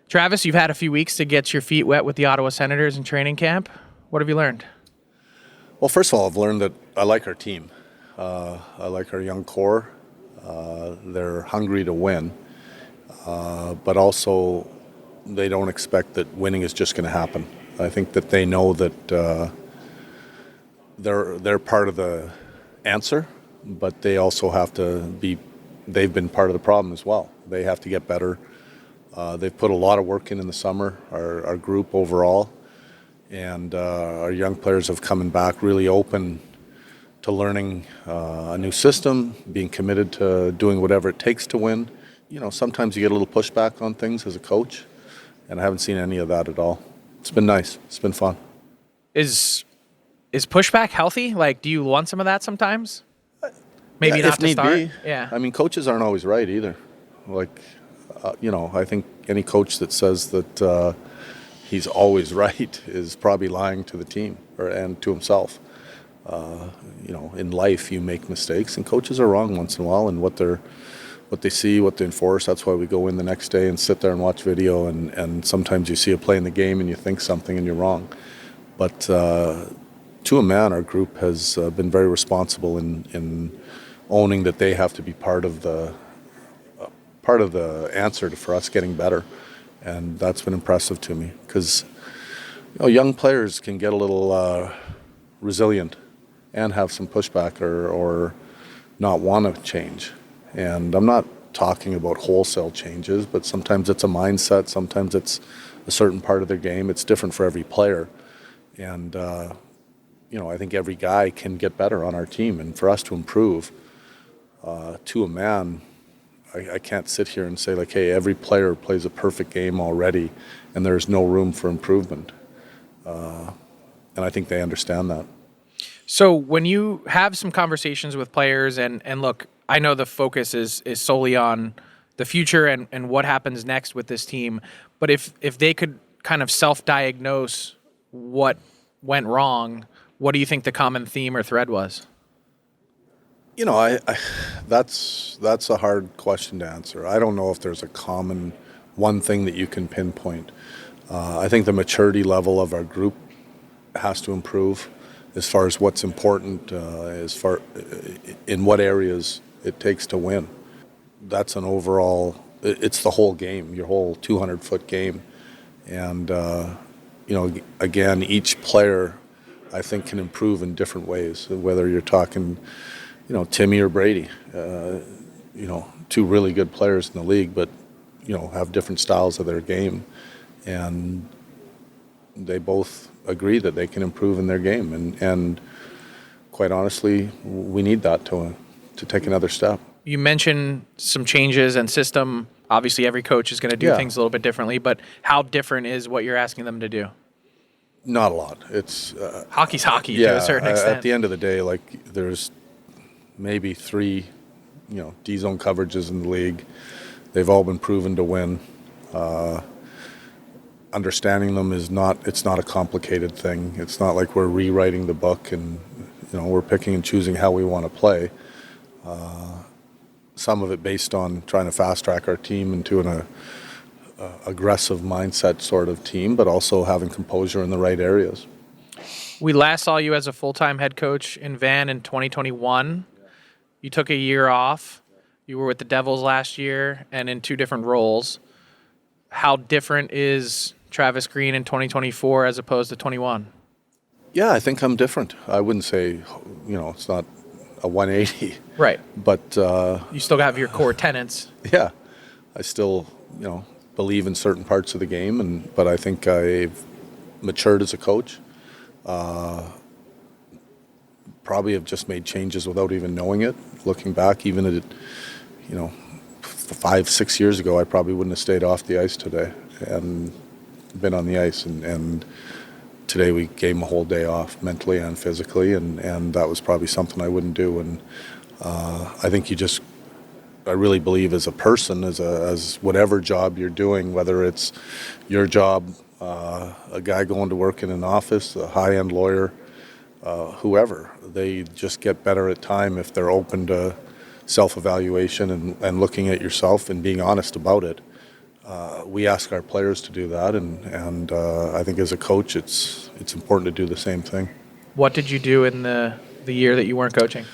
Travis, you've had a few weeks to get your feet wet with the Ottawa Senators in training camp. What have you learned? Well, first of all, I've learned that I like our team. I like our young core. They're hungry to win, but also they don't expect that winning is just going to happen. I think that they know that they're part of the answer, but they also have to be. They've been part of the problem as well. They have to get better. They've put a lot of work in the summer, our group overall, and our young players have come back really open to learning a new system, being committed to doing whatever it takes to win. You know, sometimes you get a little pushback on things as a coach, and I haven't seen any of that at all. It's been nice. It's been fun. Is pushback healthy? Like, do you want some of that sometimes? Maybe Yeah, not if to need start. be. Yeah. I mean, coaches aren't always right either. Like, I think any coach that says that he's always right is probably lying to the team and to himself. In life you make mistakes, and coaches are wrong once in a while, and what they see, what they enforce. That's why we go in the next day and sit there and watch video, and sometimes you see a play in the game and you think something and you're wrong. But to a man, our group has been very responsible in owning that they have to be part of the answer for us getting better, and that's been impressive to me because young players can get a little resilient and have some pushback or not want to change. And I'm not talking about wholesale changes, but sometimes it's a mindset, sometimes it's a certain part of their game. It's different for every player, and I think every guy can get better on our team, and for us to improve to a man, I can't sit here and say, like, hey, every player plays a perfect game already and there's no room for improvement. And I think they understand that. So when you have some conversations with players, and look, I know the focus is solely on the future and what happens next with this team, but if they could kind of self-diagnose what went wrong, what do you think the common theme or thread was? That's a hard question to answer. I don't know if there's a common one thing that you can pinpoint. I think the maturity level of our group has to improve as far as what's important, in what areas it takes to win. That's an overall. It's the whole game, your whole 200-foot game, and again, each player I think can improve in different ways. Whether you're talking, Timmy or Brady, two really good players in the league, but have different styles of their game, and they both agree that they can improve in their game, and quite honestly, we need that to take another step. You mentioned some changes and system. Obviously, every coach is going to do things a little bit differently, but how different is what you're asking them to do? Not a lot. It's hockey's hockey to a certain extent. At the end of the day, like, there's maybe 3, D-zone coverages in the league. They've all been proven to win. Understanding them it's not a complicated thing. It's not like we're rewriting the book and, we're picking and choosing how we want to play. Some of it based on trying to fast-track our team into an aggressive mindset sort of team, but also having composure in the right areas. We last saw you as a full-time head coach in Van in 2021. You took a year off. You were with the Devils last year and in 2 different roles. How different is Travis Green in 2024 as opposed to 21? Yeah, I think I'm different. I wouldn't say, it's not a 180. Right. But you still have your core tenets. Yeah. I still, believe in certain parts of the game, but I think I've matured as a coach. Probably have just made changes without even knowing it. Looking back, even at 5-6 years ago, I probably wouldn't have stayed off the ice today and been on the ice. And today we gave him a whole day off, mentally and physically, and that was probably something I wouldn't do. And I think I really believe as a person, as whatever job you're doing, whether it's your job, a guy going to work in an office, a high-end lawyer, whoever, they just get better at time if they're open to self-evaluation and looking at yourself and being honest about it. we ask our players to do that, and I think as a coach, it's important to do the same thing. What did you do in the year that you weren't coaching?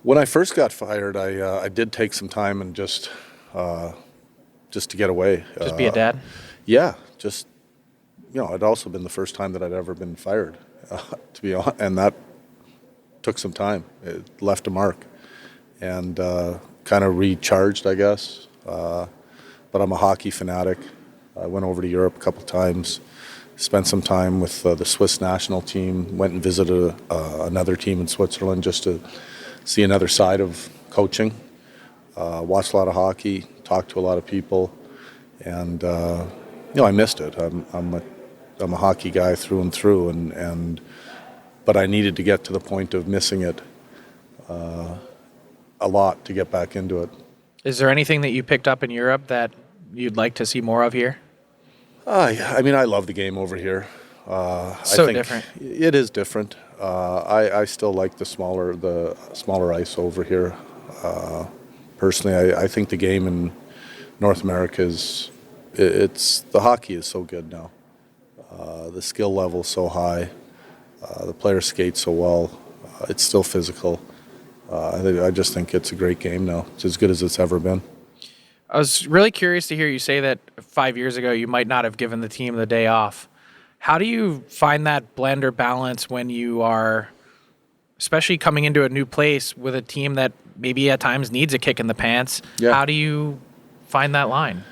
When I first got fired, I did take some time and just to get away. Just be a dad? Yeah, just, it'd also been the first time that I'd ever been fired, to be honest, and that took some time. It left a mark, and kind of recharged, I guess. But I'm a hockey fanatic. I went over to Europe a couple times, spent some time with the Swiss national team, went and visited another team in Switzerland just to see another side of coaching. Watched a lot of hockey, talked to a lot of people, and I missed it. I'm a hockey guy through and through, but I needed to get to the point of missing it a lot to get back into it. Is there anything that you picked up in Europe that you'd like to see more of here? I mean, I love the game over here. I think different. It is different. I still like the smaller ice over here. Personally, I think the game in North America the hockey is so good now. The skill level is so high. The players skate so well. It's still physical. I just think it's a great game now. It's as good as it's ever been. I was really curious to hear you say that 5 years ago you might not have given the team the day off. How do you find that blend or balance when you are, especially coming into a new place with a team that maybe at times needs a kick in the pants? Yeah. How do you find that line?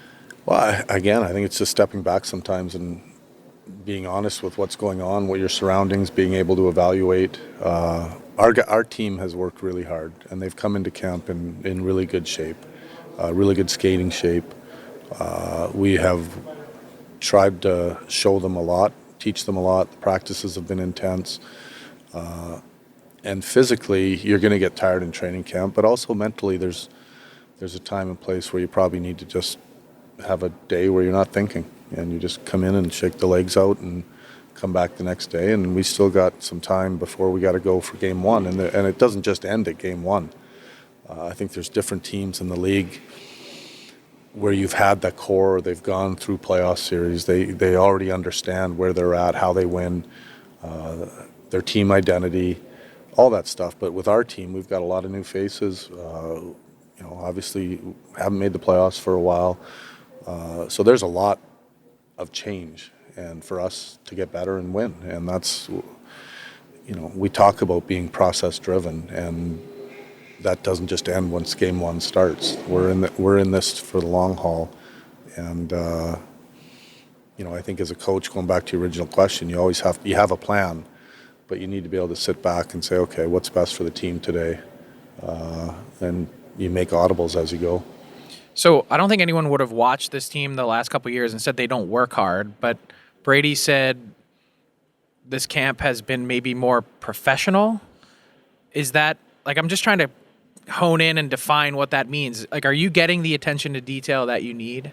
Well, I think it's just stepping back sometimes and being honest with what's going on, what your surroundings, being able to evaluate. Our team has worked really hard, and they've come into camp in really good shape, really good skating shape. We have tried to show them a lot, teach them a lot. The practices have been intense. And physically, you're going to get tired in training camp, but also mentally, there's a time and place where you probably need to just have a day where you're not thinking, and you just come in and shake the legs out and come back the next day. And we still got some time before we got to go for game one, and it doesn't just end at game one. I think there's different teams in the league where you've had that core, they've gone through playoff series, they already understand where they're at, how they win, their team identity, all that stuff. But with our team, we've got a lot of new faces. Obviously haven't made the playoffs for a while. So there's a lot of change, and for us to get better and win. And that's, we talk about being process driven, and that doesn't just end once game one starts. We're in this for the long haul. And, I think as a coach, going back to your original question, you have a plan, but you need to be able to sit back and say, okay, what's best for the team today? And you make audibles as you go. So I don't think anyone would have watched this team the last couple of years and said they don't work hard, but Brady said this camp has been maybe more professional. Is that, I'm just trying to hone in and define what that means. Are you getting the attention to detail that you need?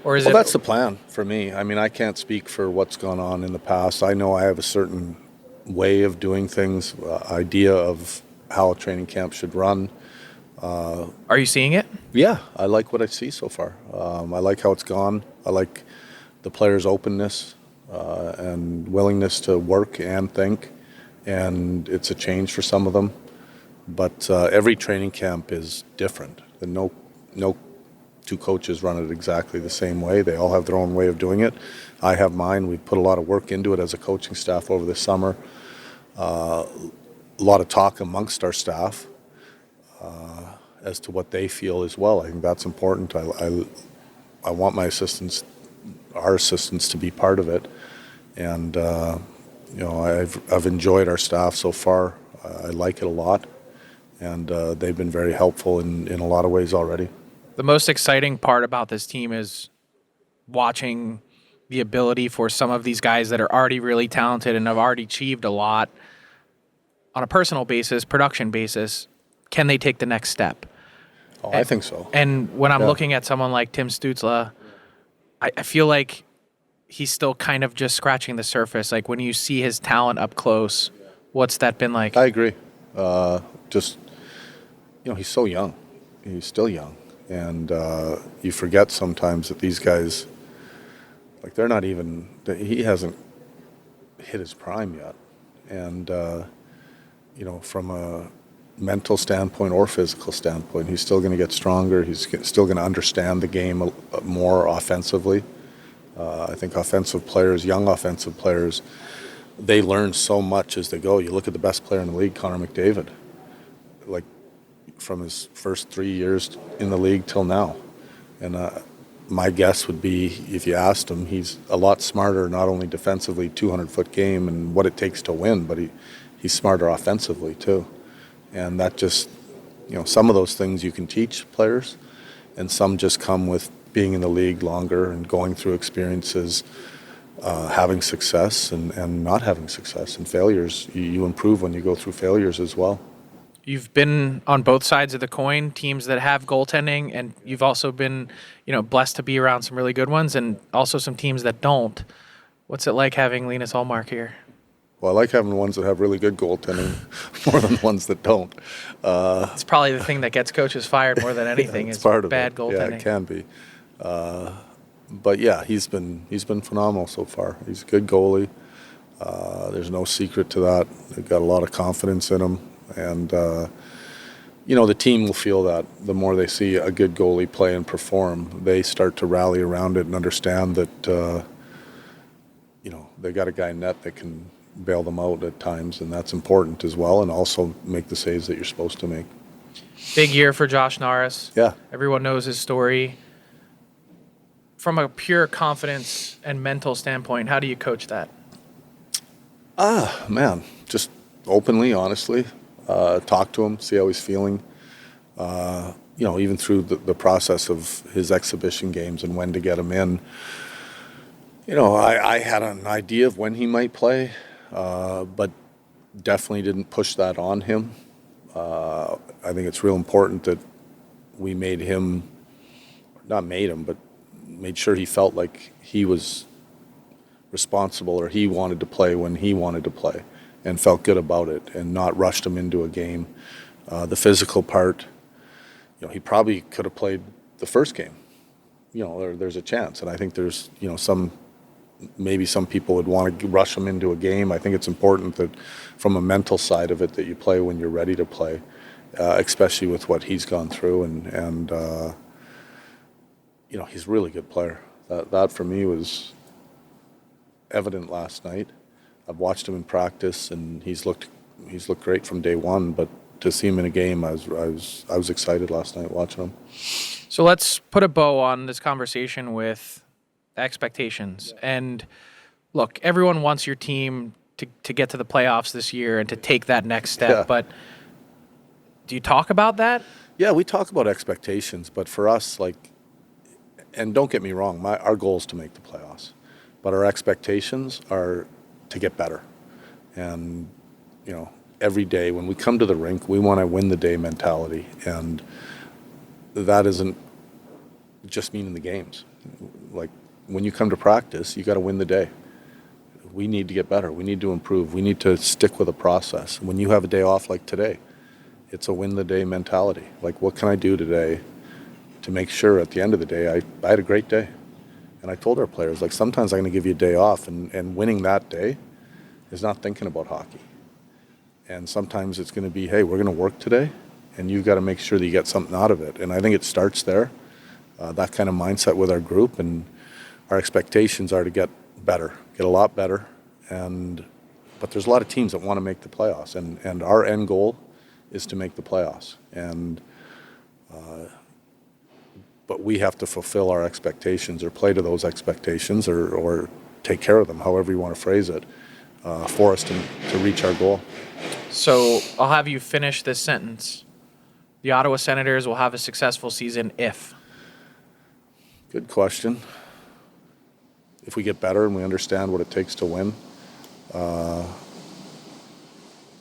Or is that's the plan for me. I mean, I can't speak for what's gone on in the past. I know I have a certain way of doing things, idea of how a training camp should run. Are you seeing it? Yeah, I like what I see so far. I like how it's gone. I like the players' openness and willingness to work and think, and it's a change for some of them. But every training camp is different. And no two coaches run it exactly the same way. They all have their own way of doing it. I have mine. We've put a lot of work into it as a coaching staff over the summer. A lot of talk amongst our staff as to what they feel as well. I think that's important. I want my assistants, our assistants, to be part of it. And I've enjoyed our staff so far. I like it a lot, and they've been very helpful in a lot of ways already. The most exciting part about this team is watching the ability for some of these guys that are already really talented and have already achieved a lot on a personal basis, production basis. Can they take the next step? Oh, I think so. And when I'm looking at someone like Tim Stutzle, I feel like he's still kind of just scratching the surface. Like when you see his talent up close, what's that been like? I agree. He's so young. He's still young. And you forget sometimes that these guys, like, they're not even, he hasn't hit his prime yet. And, from a mental standpoint or physical standpoint, he's still going to get stronger. He's still going to understand the game more offensively. I think young offensive players, they learn so much as they go. You look at the best player in the league, Connor McDavid, like from his first 3 years in the league till now. And my guess would be, if you asked him, he's a lot smarter, not only defensively, 200-foot game and what it takes to win, but he's smarter offensively too. And that just, some of those things you can teach players, and some just come with being in the league longer and going through experiences, having success and not having success, and failures. You improve when you go through failures as well. You've been on both sides of the coin, teams that have goaltending, and you've also been, blessed to be around some really good ones, and also some teams that don't. What's it like having Linus Ullmark here? Well, I like having ones that have really good goaltending more than ones that don't. It's probably the thing that gets coaches fired more than anything. It's is part of bad it. goaltending. Yeah, it can be. But yeah, he's been phenomenal so far. He's a good goalie. There's no secret to that. They've got a lot of confidence in him, and the team will feel that the more they see a good goalie play and perform, they start to rally around it and understand that they got a guy in net that can bail them out at times, and that's important as well, and also make the saves that you're supposed to make. Big year for Josh Norris. Yeah. Everyone knows his story. From a pure confidence and mental standpoint, how do you coach that? Man, just openly, honestly, talk to him, see how he's feeling. Even through the process of his exhibition games and when to get him in. I had an idea of when he might play, but definitely didn't push that on him. I think it's real important that we made sure he felt like he was responsible, or he wanted to play when he wanted to play and felt good about it, and not rushed him into a game. The physical part, he probably could have played the first game. There's a chance, and I think there's, maybe some people would want to rush him into a game. I think it's important that from a mental side of it, that you play when you're ready to play, especially with what he's gone through. And he's a really good player. That for me was evident last night. I've watched him in practice, and he's looked great from day one. But to see him in a game, I was excited last night watching him. So let's put a bow on this conversation with expectations. And look, everyone wants your team to get to the playoffs this year and to take that next step. Yeah. But do you talk about that? Yeah, we talk about expectations, but for us, and don't get me wrong, our goal is to make the playoffs, but our expectations are to get better. And, every day when we come to the rink, we want to win the day mentality. And that isn't just meaning the games. Like, when you come to practice, you got to win the day. We need to get better. We need to improve. We need to stick with a process. When you have a day off like today, it's a win the day mentality. Like, what can I do today to make sure at the end of the day I had a great day? And I told our players, sometimes I'm going to give you a day off, and winning that day is not thinking about hockey. And sometimes it's going to be, hey, we're going to work today, and you've got to make sure that you get something out of it. And I think it starts there, that kind of mindset with our group, and our expectations are to get better, get a lot better. But there's a lot of teams that want to make the playoffs, and our end goal is to make the playoffs. But we have to fulfill our expectations, or play to those expectations, or take care of them, however you want to phrase it, for us to reach our goal. So I'll have you finish this sentence. The Ottawa Senators will have a successful season if. Good question. If we get better and we understand what it takes to win, and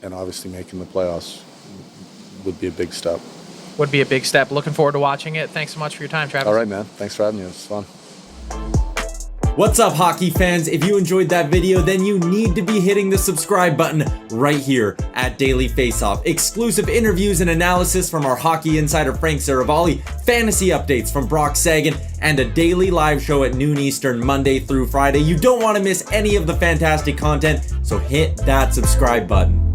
obviously making the playoffs would be a big step. Would be a big step. Looking forward to watching it. Thanks so much for your time, Travis. All right, man. Thanks for having me. It was fun. What's up, hockey fans? If you enjoyed that video, then you need to be hitting the subscribe button right here at Daily Faceoff. Exclusive interviews and analysis from our hockey insider Frank Saravalli, fantasy updates from Brock Sagan, and a daily live show at noon Eastern Monday through Friday. You don't want to miss any of the fantastic content, so hit that subscribe button.